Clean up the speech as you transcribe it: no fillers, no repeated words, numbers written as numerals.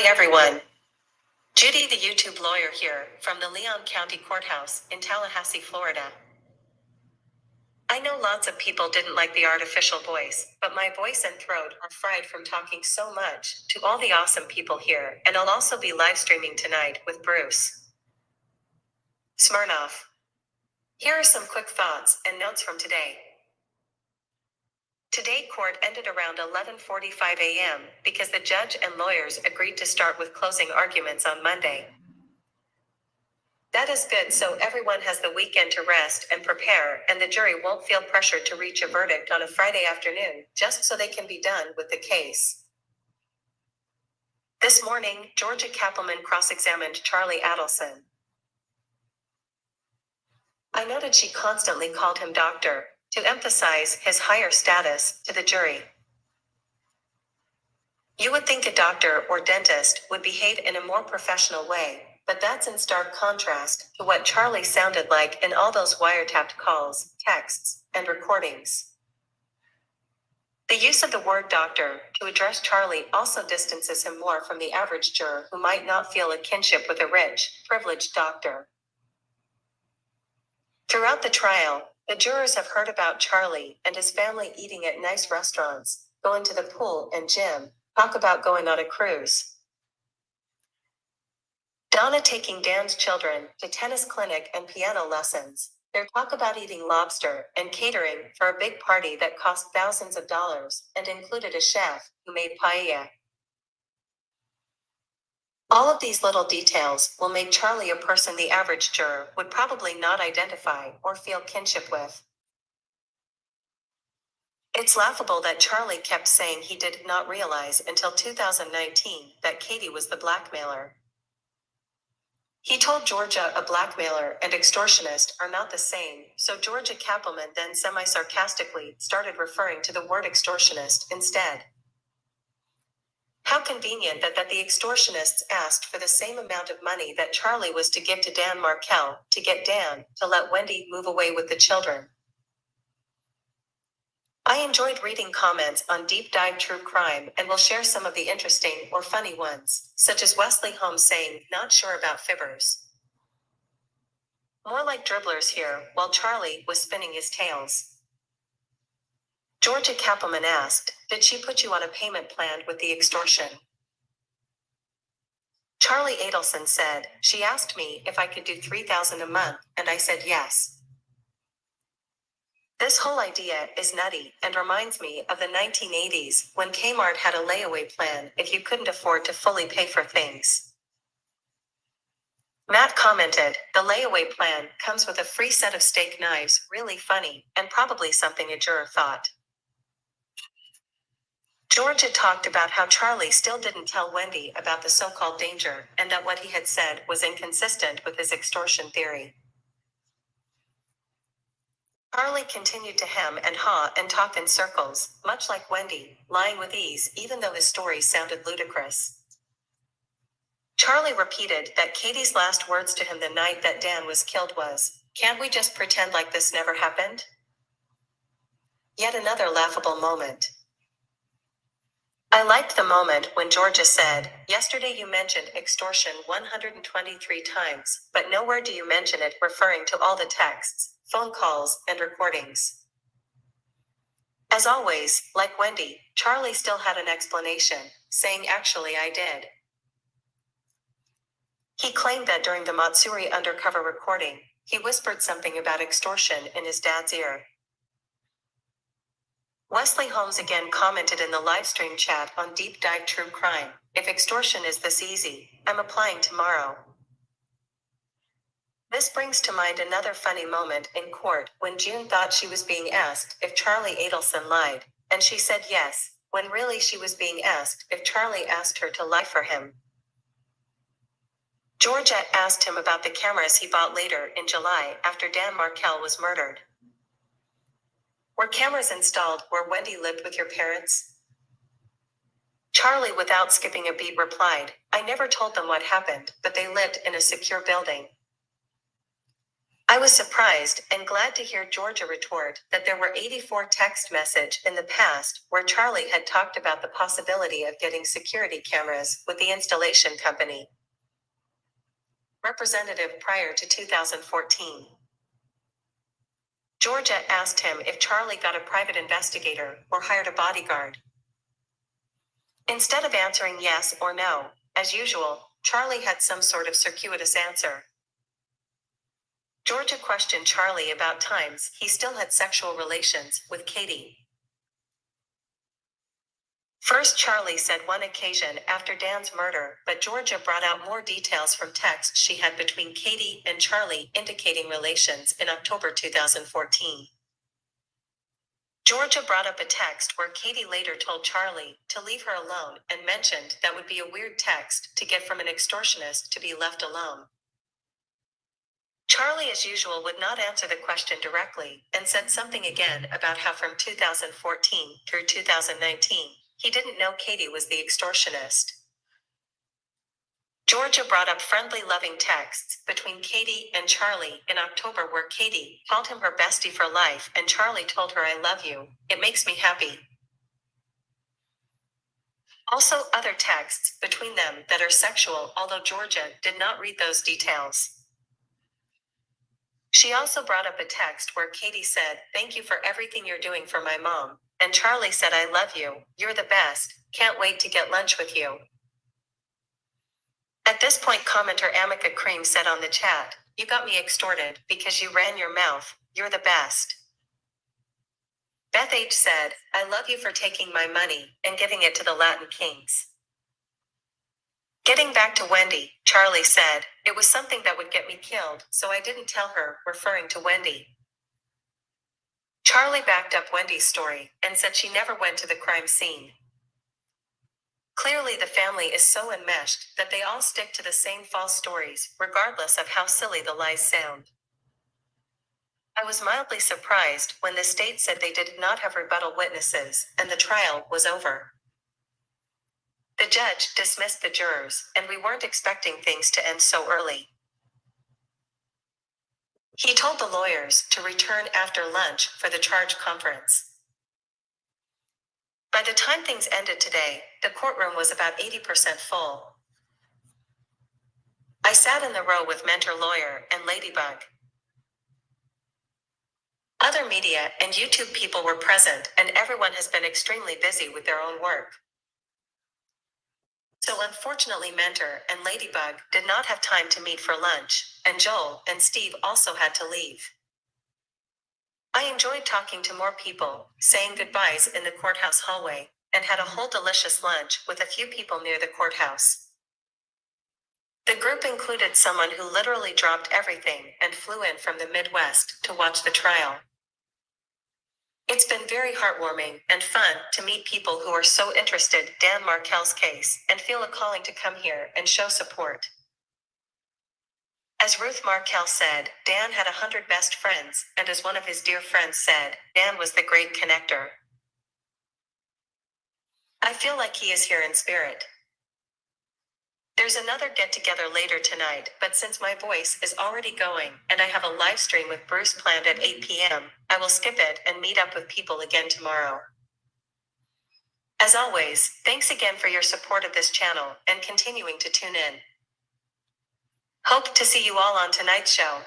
Hi everyone. Judy the YouTube Lawyer here from the Leon County Courthouse in Tallahassee, Florida. I know lots of people didn't like the artificial voice, but my voice and throat are fried from talking so much to all the awesome people here, and I'll also be live streaming tonight with Bruce Smirnoff. Here are some quick thoughts and notes from today. Today court ended around 11:45 a.m. because the judge and lawyers agreed to start with closing arguments on Monday. That is good, so everyone has the weekend to rest and prepare, and the jury won't feel pressured to reach a verdict on a Friday afternoon, just so they can be done with the case. This morning, Georgia Kappelman cross-examined Charlie Adelson. I noted she constantly called him doctor, to emphasize his higher status to the jury. You would think a doctor or dentist would behave in a more professional way, but that's in stark contrast to what Charlie sounded like in all those wiretapped calls, texts, and recordings. The use of the word doctor to address Charlie also distances him more from the average juror who might not feel a kinship with a rich, privileged doctor. Throughout the trial, the jurors have heard about Charlie and his family eating at nice restaurants, going to the pool and gym, talk about going on a cruise. Donna taking Dan's children to tennis clinic and piano lessons. Their talk about eating lobster and catering for a big party that cost thousands of dollars and included a chef who made paella. All of these little details will make Charlie a person the average juror would probably not identify or feel kinship with. It's laughable that Charlie kept saying he did not realize until 2019 that Katie was the blackmailer. He told Georgia a blackmailer and extortionist are not the same, so Georgia Kappelman then semi-sarcastically started referring to the word extortionist instead. How convenient that the extortionists asked for the same amount of money that Charlie was to give to Dan Markel to get Dan to let Wendy move away with the children. I enjoyed reading comments on Deep Dive True Crime and will share some of the interesting or funny ones, such as Wesley Holmes saying, "Not sure about fibbers. More like dribblers here," while Charlie was spinning his tails. Georgia Kappelman asked, "Did she put you on a payment plan with the extortion?" Charlie Adelson said, "She asked me if I could do $3,000 a month, and I said yes." This whole idea is nutty and reminds me of the 1980s when Kmart had a layaway plan if you couldn't afford to fully pay for things. Matt commented, "The layaway plan comes with a free set of steak knives, really funny, and probably something a juror thought." Georgia talked about how Charlie still didn't tell Wendy about the so-called danger and that what he had said was inconsistent with his extortion theory. Charlie continued to hem and haw and talk in circles, much like Wendy, lying with ease even though his story sounded ludicrous. Charlie repeated that Katie's last words to him the night that Dan was killed was, "Can't we just pretend like this never happened?" Yet another laughable moment. I liked the moment when Georgia said, "Yesterday you mentioned extortion 123 times, but nowhere do you mention it," referring to all the texts, phone calls, and recordings. As always, like Wendy, Charlie still had an explanation, saying, "Actually I did." He claimed that during the Matsuri undercover recording, he whispered something about extortion in his dad's ear. Wesley Holmes again commented in the livestream chat on Deep Dive True Crime, "If extortion is this easy, I'm applying tomorrow." This brings to mind another funny moment in court when June thought she was being asked if Charlie Adelson lied, and she said yes, when really she was being asked if Charlie asked her to lie for him. Georgia asked him about the cameras he bought later in July after Dan Markel was murdered. Were cameras installed where Wendy lived with your parents? Charlie, without skipping a beat, replied, "I never told them what happened, but they lived in a secure building." I was surprised and glad to hear Georgia retort that there were 84 text messages in the past where Charlie had talked about the possibility of getting security cameras with the installation company. Representative prior to 2014. Georgia asked him if Charlie got a private investigator or hired a bodyguard. Instead of answering yes or no, as usual, Charlie had some sort of circuitous answer. Georgia questioned Charlie about times he still had sexual relations with Katie. First, Charlie said one occasion after Dan's murder, but Georgia brought out more details from texts she had between Katie and Charlie indicating relations in October 2014. Georgia brought up a text where Katie later told Charlie to leave her alone and mentioned that would be a weird text to get from an extortionist to be left alone. Charlie, as usual, would not answer the question directly and said something again about how from 2014 through 2019, he didn't know Katie was the extortionist. Georgia brought up friendly, loving texts between Katie and Charlie in October where Katie called him her bestie for life and Charlie told her, "I love you, it makes me happy." Also, other texts between them that are sexual, although Georgia did not read those details. She also brought up a text where Katie said, "Thank you for everything you're doing for my mom," and Charlie said, "I love you, you're the best, can't wait to get lunch with you." At this point, commenter Amica Cream said on the chat, "You got me extorted because you ran your mouth, you're the best." Beth H said, "I love you for taking my money and giving it to the Latin Kings." Getting back to Wendy, Charlie said, "It was something that would get me killed, so I didn't tell her," referring to Wendy. Charlie backed up Wendy's story and said she never went to the crime scene. Clearly, the family is so enmeshed that they all stick to the same false stories, regardless of how silly the lies sound. I was mildly surprised when the state said they did not have rebuttal witnesses and the trial was over. The judge dismissed the jurors, and we weren't expecting things to end so early. He told the lawyers to return after lunch for the charge conference. By the time things ended today, the courtroom was about 80% full. I sat in the row with Mentor Lawyer and Ladybug. Other media and YouTube people were present, and everyone has been extremely busy with their own work. So unfortunately, Mentor and Ladybug did not have time to meet for lunch, and Joel and Steve also had to leave. I enjoyed talking to more people, saying goodbyes in the courthouse hallway, and had a whole delicious lunch with a few people near the courthouse. The group included someone who literally dropped everything and flew in from the Midwest to watch the trial. It's been very heartwarming and fun to meet people who are so interested in Dan Markel's case and feel a calling to come here and show support. As Ruth Markel said, Dan had 100 best friends, and as one of his dear friends said, Dan was the great connector. I feel like he is here in spirit. There's another get-together later tonight, but since my voice is already going and I have a live stream with Bruce planned at 8 p.m., I will skip it and meet up with people again tomorrow. As always, thanks again for your support of this channel and continuing to tune in. Hope to see you all on tonight's show.